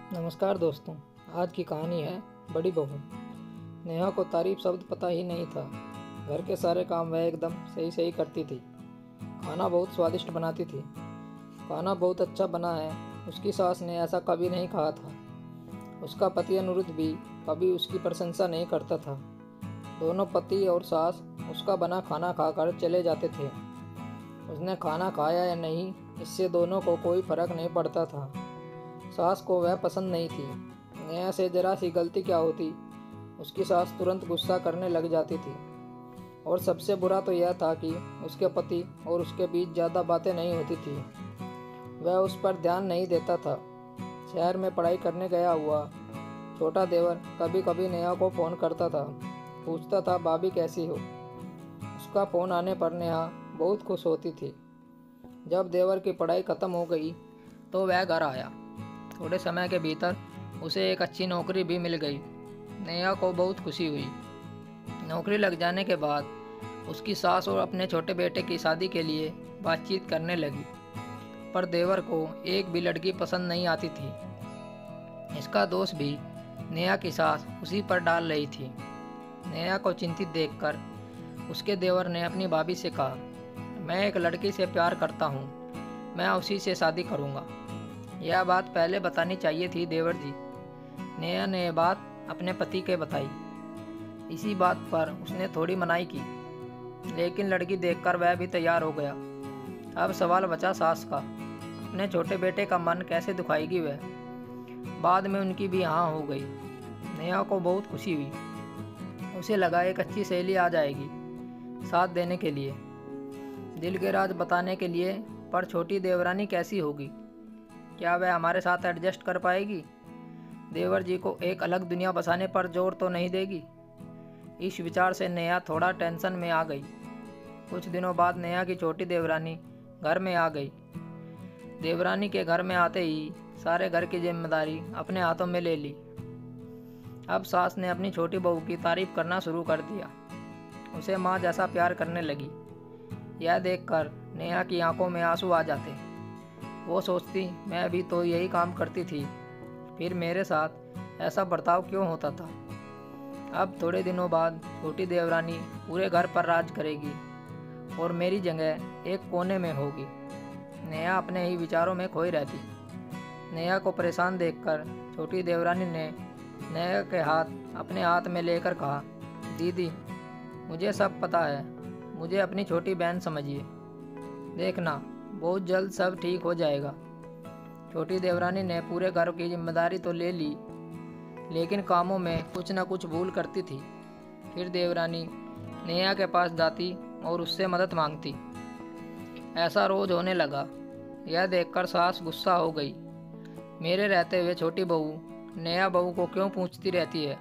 नमस्कार दोस्तों। आज की कहानी है बड़ी बहू। नेहा को तारीफ शब्द पता ही नहीं था। घर के सारे काम वह एकदम सही सही करती थी। खाना बहुत स्वादिष्ट बनाती थी। खाना बहुत अच्छा बना है, उसकी सास ने ऐसा कभी नहीं कहा था। उसका पति अनिरुद्ध भी कभी उसकी प्रशंसा नहीं करता था। दोनों पति और सास उसका बना खाना खाकर चले जाते थे। उसने खाना खाया या नहीं, इससे दोनों को कोई फर्क नहीं पड़ता था। सास को वह पसंद नहीं थी। नेहा से जरा सी गलती क्या होती, उसकी सास तुरंत गुस्सा करने लग जाती थी। और सबसे बुरा तो यह था कि उसके पति और उसके बीच ज़्यादा बातें नहीं होती थी। वह उस पर ध्यान नहीं देता था। शहर में पढ़ाई करने गया हुआ छोटा देवर कभी कभी नेहा को फ़ोन करता था, पूछता था भाभी कैसी हो। उसका फ़ोन आने पर नेहा बहुत खुश होती थी। जब देवर की पढ़ाई ख़त्म हो गई तो वह घर आया। थोड़े समय के भीतर उसे एक अच्छी नौकरी भी मिल गई। नेहा को बहुत खुशी हुई। नौकरी लग जाने के बाद उसकी सास और अपने छोटे बेटे की शादी के लिए बातचीत करने लगी, पर देवर को एक भी लड़की पसंद नहीं आती थी। इसका दोष भी नेहा की सास उसी पर डाल रही थी। नेहा को चिंतित देखकर उसके देवर ने अपनी भाभी से कहा, मैं एक लड़की से प्यार करता हूँ, मैं उसी से शादी करूँगा। यह बात पहले बतानी चाहिए थी देवर जी। नेहा ने यह बात अपने पति के बताई। इसी बात पर उसने थोड़ी मनाई की, लेकिन लड़की देखकर वह भी तैयार हो गया। अब सवाल बचा सास का। अपने छोटे बेटे का मन कैसे दुखाएगी वह। बाद में उनकी भी हाँ हो गई। नेहा को बहुत खुशी हुई। उसे लगा एक अच्छी सहेली आ जाएगी साथ देने के लिए, दिल के राज बताने के लिए। पर छोटी देवरानी कैसी होगी? क्या वह हमारे साथ एडजस्ट कर पाएगी? देवर जी को एक अलग दुनिया बसाने पर जोर तो नहीं देगी? इस विचार से नेहा थोड़ा टेंशन में आ गई। कुछ दिनों बाद नेहा की छोटी देवरानी घर में आ गई। देवरानी के घर में आते ही सारे घर की जिम्मेदारी अपने हाथों में ले ली। अब सास ने अपनी छोटी बहू की तारीफ करना शुरू कर दिया। उसे माँ जैसा प्यार करने लगी। यह देखकर नेहा की आंखों में आंसू आ जाते। वो सोचती, मैं भी तो यही काम करती थी, फिर मेरे साथ ऐसा बर्ताव क्यों होता था। अब थोड़े दिनों बाद छोटी देवरानी पूरे घर पर राज करेगी और मेरी जगह एक कोने में होगी। नेहा अपने ही विचारों में खोई रहती। नेहा को परेशान देखकर छोटी देवरानी ने नेहा के हाथ अपने हाथ में लेकर कहा, दीदी मुझे सब पता है, मुझे अपनी छोटी बहन समझिए। देखना बहुत जल्द सब ठीक हो जाएगा। छोटी देवरानी ने पूरे घर की जिम्मेदारी तो ले ली, लेकिन कामों में कुछ न कुछ भूल करती थी। फिर देवरानी नेहा के पास जाती और उससे मदद मांगती। ऐसा रोज होने लगा। यह देखकर सास गुस्सा हो गई। मेरे रहते हुए छोटी बहू नेहा बहू को क्यों पूछती रहती है।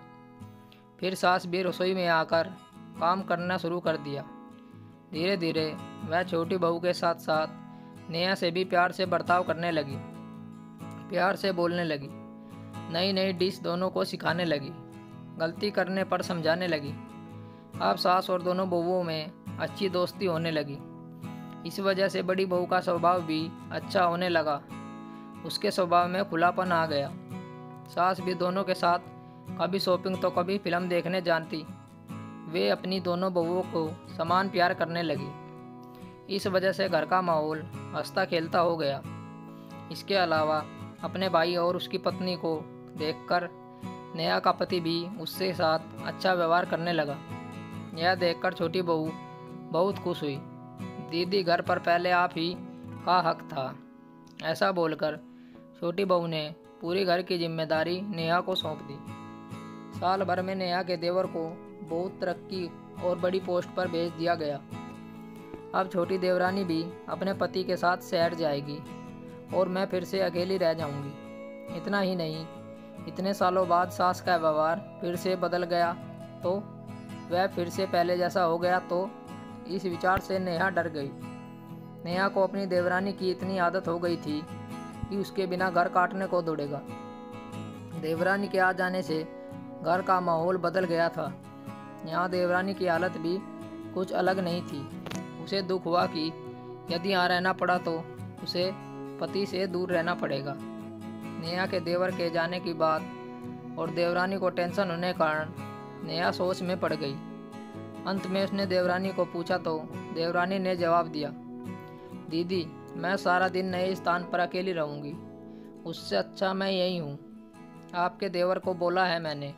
फिर सास भी रसोई में आकर काम करना शुरू कर दिया। धीरे धीरे वह छोटी बहू के साथ साथ नेहा से भी प्यार से बर्ताव करने लगी, प्यार से बोलने लगी। नई नई डिश दोनों को सिखाने लगी, गलती करने पर समझाने लगी। अब सास और दोनों बहुओं में अच्छी दोस्ती होने लगी। इस वजह से बड़ी बहू का स्वभाव भी अच्छा होने लगा। उसके स्वभाव में खुलापन आ गया। सास भी दोनों के साथ कभी शॉपिंग तो कभी फिल्म देखने जानती। वे अपनी दोनों बहुओं को समान प्यार करने लगी। इस वजह से घर का माहौल हंसता खेलता हो गया। इसके अलावा अपने भाई और उसकी पत्नी को देखकर नेहा का पति भी उसके साथ अच्छा व्यवहार करने लगा। यह देखकर छोटी बहू बहुत खुश हुई। दीदी घर पर पहले आप ही का हक था। ऐसा बोलकर छोटी बहू ने पूरी घर की जिम्मेदारी नेहा को सौंप दी। साल भर में नेहा के देवर को बहुत तरक्की और बड़ी पोस्ट पर भेज दिया गया। अब छोटी देवरानी भी अपने पति के साथ शहर जाएगी और मैं फिर से अकेली रह जाऊंगी। इतना ही नहीं, इतने सालों बाद सास का व्यवहार फिर से बदल गया तो वह फिर से पहले जैसा हो गया तो इस विचार से नेहा डर गई। नेहा को अपनी देवरानी की इतनी आदत हो गई थी कि उसके बिना घर काटने को दौड़ेगा। देवरानी के आ जाने से घर का माहौल बदल गया था। यहाँ देवरानी की हालत भी कुछ अलग नहीं थी। उसे दुख हुआ कि यदि यहाँ रहना पड़ा तो उसे पति से दूर रहना पड़ेगा। नेहा के देवर के जाने की बात और देवरानी को टेंशन होने के कारण नेहा सोच में पड़ गई। अंत में उसने देवरानी को पूछा तो देवरानी ने जवाब दिया, दीदी मैं सारा दिन नए स्थान पर अकेली रहूँगी, उससे अच्छा मैं यही हूँ। आपके देवर को बोला है मैंने,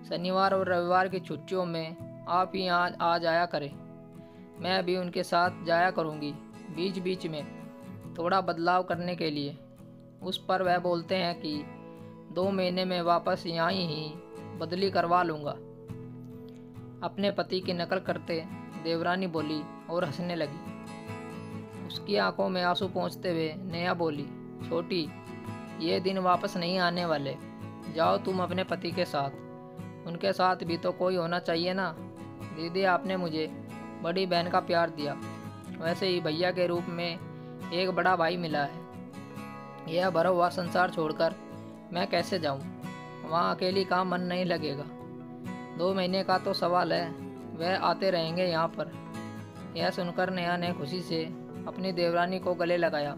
शनिवार और रविवार की छुट्टियों में आप ही आ जाया करें। मैं भी उनके साथ जाया करूँगी बीच बीच में, थोड़ा बदलाव करने के लिए। उस पर वह बोलते हैं कि 2 महीने में वापस यहाँ ही बदली करवा लूँगा। अपने पति की नकल करते देवरानी बोली और हंसने लगी। उसकी आंखों में आंसू पोंछते हुए नेहा बोली, छोटी ये दिन वापस नहीं आने वाले, जाओ तुम अपने पति के साथ। उनके साथ भी तो कोई होना चाहिए ना। दीदी आपने मुझे बड़ी बहन का प्यार दिया, वैसे ही भैया के रूप में एक बड़ा भाई मिला है। यह भरा हुआ संसार छोड़कर मैं कैसे जाऊं? वहाँ अकेली का मन नहीं लगेगा। 2 महीने का तो सवाल है, वह आते रहेंगे यहाँ पर। यह सुनकर नेहा ने खुशी से अपनी देवरानी को गले लगाया।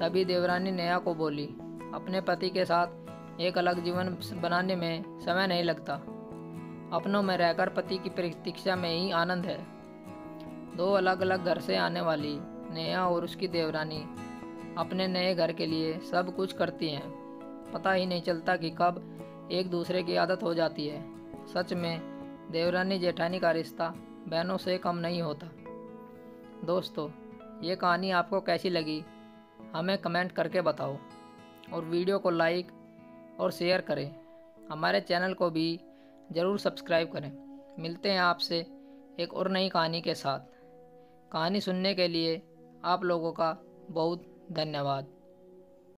तभी देवरानी नेहा को बोली, अपने पति के साथ एक अलग जीवन बनाने में समय नहीं लगता। अपनों में रहकर पति की प्रतीक्षा में ही आनंद है। 2 अलग अलग घर से आने वाली नेहा और उसकी देवरानी अपने नए घर के लिए सब कुछ करती हैं। पता ही नहीं चलता कि कब एक दूसरे की आदत हो जाती है। सच में देवरानी जेठानी का रिश्ता बहनों से कम नहीं होता। दोस्तों, ये कहानी आपको कैसी लगी हमें कमेंट करके बताओ और वीडियो को लाइक और शेयर करें। हमारे चैनल को भी ज़रूर सब्सक्राइब करें। मिलते हैं आपसे एक और नई कहानी के साथ। कहानी सुनने के लिए आप लोगों का बहुत धन्यवाद।